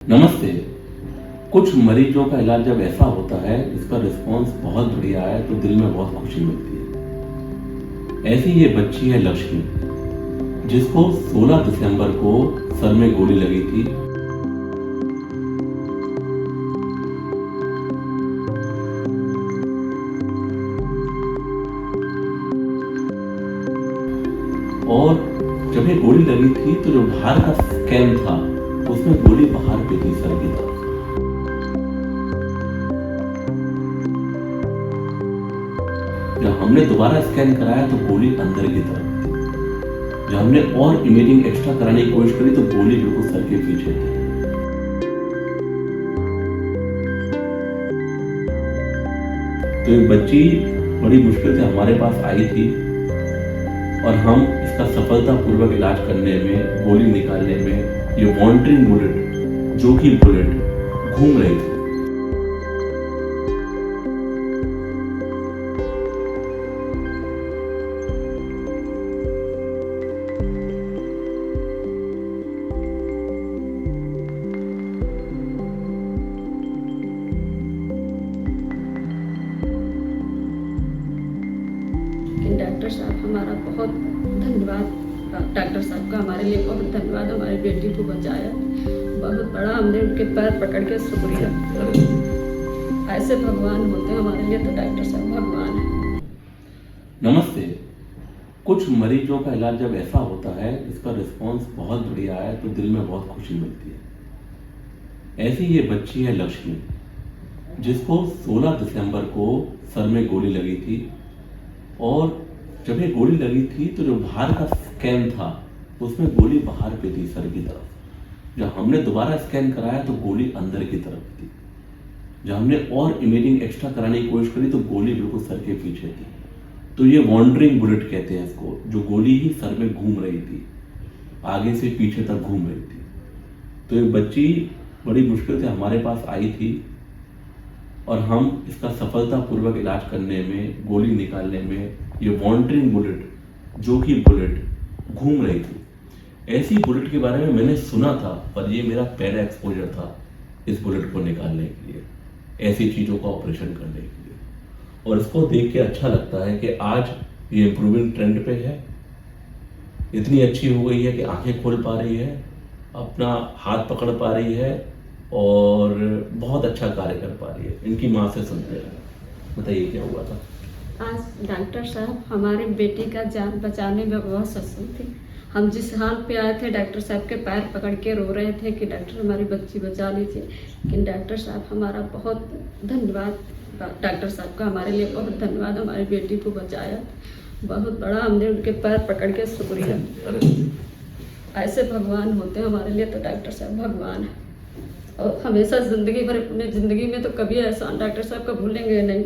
नमस्ते। कुछ मरीजों का इलाज जब ऐसा होता है जिसका रिस्पॉन्स बहुत बढ़िया है तो दिल में बहुत खुशी मिलती है। ऐसी ये बच्ची है लक्ष्मी, जिसको 16 दिसंबर को सर में गोली लगी थी। और जब ये गोली लगी थी तो जो बाहर का स्कैन था उसमें गोली बाहर पे थी सर की तरफ। जब हमने दोबारा स्कैन कराया तो गोली अंदर की तरफ थी। जब हमने और इमेजिंग एक्स्ट्रा कराने की कोशिश करी तो गोली बिल्कुल सर के पीछे थी। तो एक बच्ची बड़ी मुश्किल से हमारे पास आई थी और हम इसका सफलतापूर्वक इलाज करने में, गोली निकालने में, ये वॉन्डरिंग बुलेट, जो कि बुलेट घूम रही थी। डॉक्टर साहब हमारा बहुत धन्यवाद। डॉक्टर साहब का हमारे लिए बहुत धन्यवाद। हमारी बेटी को बचाया, बहुत बड़ा हमने उनके पैर पकड़ के शुक्रिया। ऐसे भगवान होते हैं हमारे लिए, तो डॉक्टर साहब भगवान है। नमस्ते। कुछ मरीजों का इलाज जब ऐसा होता है जिसका रिस्पॉन्स बहुत बढ़िया है तो दिल में बहुत खुशी मिलती है। ऐसी ये बच्ची है लक्ष्मी, जिसको 16 दिसंबर को सर में गोली लगी थी। और जब ये गोली लगी थी तो जो बाहर का स्कैन था उसमें गोली बाहर पे थी सर की तरफ। जब हमने दोबारा स्कैन कराया तो गोली अंदर की तरफ थी। जब हमने और इमेजिंग एक्स्ट्रा कराने की कोशिश करी तो गोली बिल्कुल सर के पीछे थी। तो ये वॉन्डरिंग बुलेट कहते हैं इसको, जो गोली ही सर में घूम रही थी, आगे से पीछे तक घूम रही थी। तो ये बच्ची बड़ी मुश्किल से हमारे पास आई थी और हम इसका सफलतापूर्वक इलाज करने में, गोली निकालने में, ये वॉन्डरिंग बुलेट, जो कि बुलेट घूम रही थी। ऐसी बुलेट के बारे में मैंने सुना था, पर ये मेरा पहला एक्सपोजर था इस बुलेट को निकालने के लिए, ऐसी चीज़ों का ऑपरेशन करने के लिए। और इसको देख के अच्छा लगता है कि आज ये इम्प्रूविंग ट्रेंड पे है, इतनी अच्छी हो गई है कि आंखें खोल पा रही है, अपना हाथ पकड़ पा रही है और बहुत अच्छा कार्य कर पा रही है। इनकी माँ से सुनते हैं, बताइए क्या हुआ था। आज डॉक्टर साहब हमारी बेटी का जान बचाने में बहुत सक्षम थे। हम जिस हाल पे आए थे, डॉक्टर साहब के पैर पकड़ के रो रहे थे कि डॉक्टर हमारी बच्ची बचा लीजिए। लेकिन डॉक्टर साहब हमारा बहुत धन्यवाद। डॉक्टर साहब का हमारे लिए बहुत धन्यवाद। हमारी बेटी को बचाया, बहुत बड़ा हमने उनके पैर पकड़ के शुक्रिया। ऐसे भगवान होते हैं हमारे लिए, तो डॉक्टर साहब भगवान है। और हमेशा ज़िंदगी भर, अपने ज़िंदगी में तो कभी एहसान डॉक्टर साहब का भूलेंगे नहीं।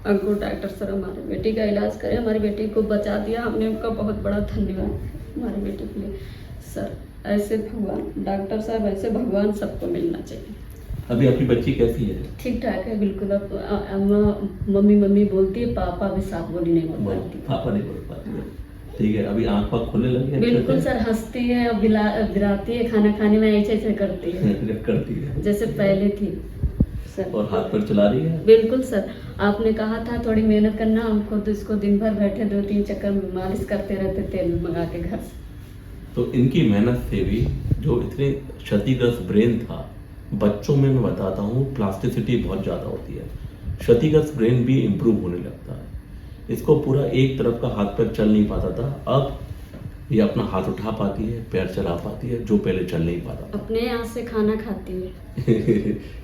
अंकुर डॉक्टर सर हमारी बेटी का इलाज करें, हमारी बेटी को बचा दिया, हमने उनका बहुत बड़ा धन्यवाद हमारी बेटी के लिए। सर ऐसे भगवान, डॉक्टर साहब ऐसे भगवान सबको मिलना चाहिए। अभी आपकी बच्ची कैसी है? ठीक ठाक है बिल्कुल। अब मम्मी मम्मी बोलती है, पापा भी साफ बोली नहीं बोल पाती। पापा नहीं बोल पाती है, ठीक है। अभी आँख पाँख खोलने लगी है? बिल्कुल सर, हंसती है, गिराती है, खाना खाने में ऐसे ऐसे करती है करती है जैसे पहले थी सर। और हाथ पर चला रही है? बिल्कुल सर, आपने कहा था थोड़ी मेहनत करना, हम खुद इसको दिन भर बैठे 2-3 चक्कर मालिश करते रहते तेल मंगा के घर से। तो इनकी मेहनत से भी जो इतने क्षतिग्रस्त ब्रेन था, बच्चों में मैं बताता हूँ प्लास्टिसिटी बहुत ज़्यादा होती है, क्षतिग्रस्त ब्रेन भी इम्प्रूव होने लगता है। इसको पूरा एक तरफ का हाथ पैर चल नहीं पाता था, अब ये अपना हाथ उठा पाती है, पैर चला पाती है, जो पहले चल नहीं पाता था। अपने हाथ से खाना खाती है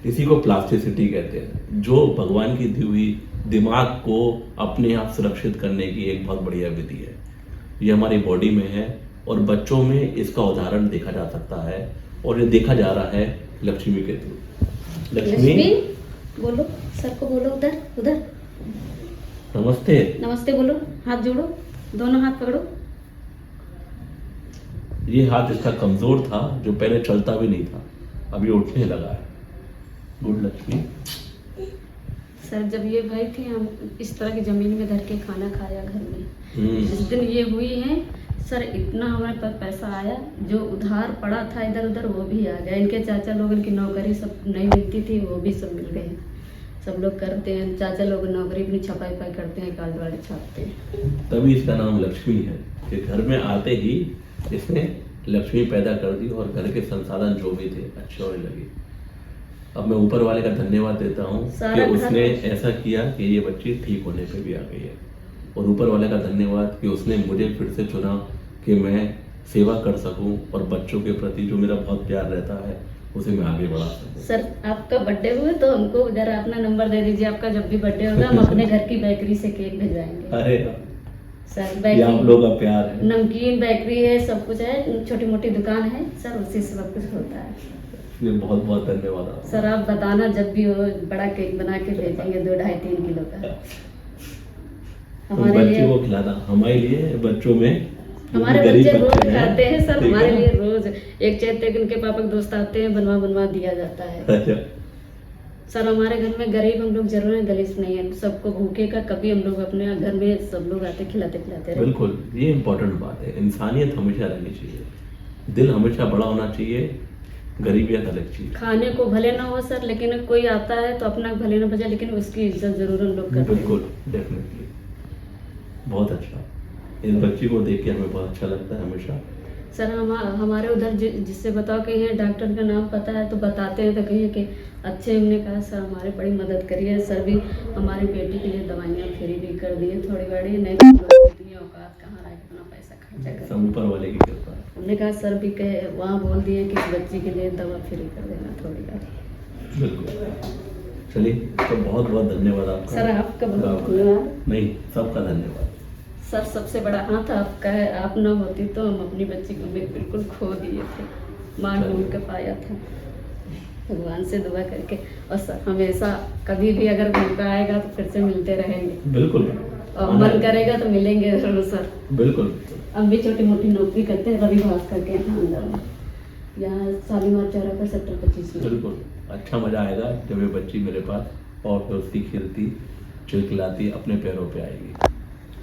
इसी को प्लास्टिसिटी कहते हैं, जो भगवान की दी हुई दिमाग को अपने आप सुरक्षित करने की एक बहुत बढ़िया विधि है। ये हमारी बॉडी में है और बच्चों में इसका उदाहरण देखा जा सकता है और ये देखा जा रहा है लक्ष्मी के थ्रू। लक्ष्मी बोलो, सर को बोलो, उधर उधर नमस्ते। नमस्ते बोलो, हाथ जोड़ो, दोनों हाथ पकड़ो। ये हाथ इसका कमजोर था, जो पहले चलता भी नहीं था, अभी उठने लगा है। गुड लक्ष्मी। सर जब ये भाई थी, हम इस तरह की जमीन में धर के खाना खाया घर में। जिस दिन ये हुई है सर इतना हमारे पास पैसा आया, जो उधार पड़ा था इधर उधर वो भी आ गया। इनके चाचा लोगों की नौकरी सब नहीं मिलती थी, वो भी सब मिल गई। सब लोग करते हैं, चाचा लोग नौकरी अपनी छपाई पाई करते हैं, कार्ड वार्ड छापते हैं। तभी इसका नाम लक्ष्मी है कि घर में आते ही इसने लक्ष्मी पैदा कर दी और घर के संसाधन जो भी थे अच्छे होने लगे। अब मैं ऊपर वाले का धन्यवाद देता हूँ कि सारा घर- उसने ऐसा किया कि ये बच्ची ठीक होने पे भी आ गई है, और ऊपर वाले का धन्यवाद कि उसने मुझे फिर से चुना कि मैं सेवा कर सकूं और बच्चों के प्रति जो मेरा बहुत प्यार रहता है उसे मैं आगे बढ़ा सकूं। सर आपका बर्थडे हुआ तो हमको जरा अपना नंबर दे दीजिए। आपका जब भी बर्थडे होगा हम अपने घर की बेकरी से केक भिजवाएंगे। अरे सर ये आप बेकरी, लोग का प्यार है। नमकीन बेकरी है, सब कुछ है, छोटी मोटी दुकान है सर, उसी से सब कुछ होता है। इसलिए बहुत बहुत धन्यवाद आपका। सर आप बताना जब भी हो, बड़ा केक बना के भेजेंगे 2, 2.5, 3 किलो का। हमारे बच्चे लिए, को खिलाना हमारे लिए, बच्चों में हमारे गरीब बच्चे रोज हैं, खाते हैं सर, ठीक है हमारे ना? लिए रोज एक चैते उनके पापा के दोस्त आते हैं, बनवा दिया जाता है। अच्छा, सर हमारे घर में गरीब हम लोग जरूर हैं, दलित नहीं है, सबको भूखे का कभी हम लोग अपने घर में सब लोग आते खिलाते रहे। बिल्कुल, ये इम्पोर्टेंट बात है। इंसानियत हमेशा रहनी चाहिए, दिल हमेशा बड़ा होना चाहिए, गरीबियत अलग चीज। खाने को भले ना हो सर, लेकिन कोई आता है तो अपना भले ना बचा, लेकिन उसकी इज्जत जरूर हम लोग करते हैं। बिल्कुल, डेफिनेटली, बहुत अच्छा। इस बच्ची को देख के हमें बहुत अच्छा लगता है हमेशा। सर हमारे उधर जिससे बताओ कि ये डॉक्टर का नाम पता है तो बताते हैं, तो कहिए कि अच्छे। हमने कहा सर हमारी बड़ी मदद करिए। सर भी हमारी बेटी के लिए दवाइयाँ फ्री भी कर दिए, थोड़ी बड़ी, नहीं तो इतनी औकात कहाँ रहा, कितना पैसा खर्चा कर। सब ऊपर वाले की कृपा है। हमने कहा सर भी कहे वहाँ बोल दिए कि इस बच्ची के लिए दवा फ्री कर देना थोड़ी बार। बिल्कुल, चलिए तो बहुत बहुत धन्यवाद आपका। सर आपका बहुत धन्यवाद। नहीं, सबका धन्यवाद। सर सबसे बड़ा हाथ आपका है, आप न होती तो हम अपनी बच्ची को बिल्कुल खो दिए थे, मांग ढूंढ के पाया था। भगवान से दुआ करके, और सर हमेशा कभी भी अगर मौका आएगा तो फिर से मिलते रहेंगे। बिल्कुल, और मन करेगा तो मिलेंगे जरूर सर। बिल्कुल। हम भी छोटी मोटी नौकरी करते हैं, रवि भास्कर के यहाँ अंदर में, यहाँ शालीमार चौराहा पर सेक्टर 25 में। बिल्कुल, अच्छा मजा आएगा जब ये बच्ची मेरे पास और फिर उसकी खिलती चिलखिलाती अपने पैरों पे आएगी।